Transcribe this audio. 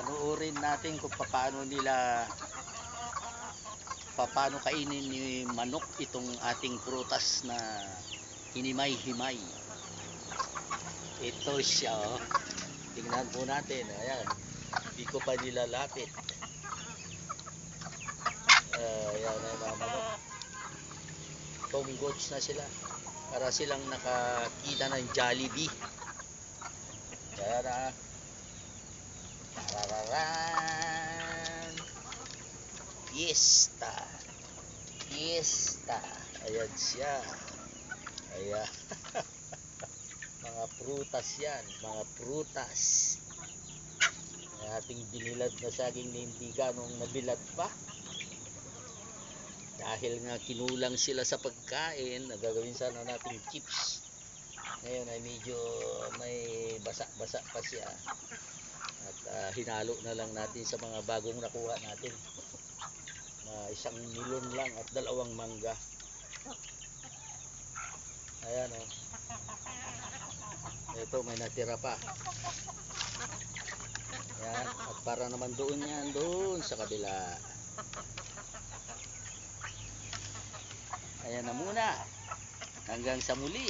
Panoorin natin kung paano kainin ni manok itong ating prutas na hinimay-himay. Ito siya, oh. Tingnan po natin. Ayan. Hindi ko pa nilalapit. Ayan ay mga manok. Tonggots na sila. Para silang nakakita ng Jollibee. Ayan na. Tararan. Fiesta. Fiesta. Ayan siya. Ayan. Mga prutas yan. Mga prutas. Ang ating binilad na saging na hindi ganong nabilad pa. Dahil nga kinulang sila sa pagkain, nagagawin sana natin chips. Ngayon ay medyo may basa-basa pa siya. At hinalo na lang natin sa mga bagong nakuha natin. Isang milon lang at 2 mangga. Ayan o. Ito may natira pa. Ayan. At para naman doon yan, doon sa kabila. Ayan na muna. Hanggang sa muli.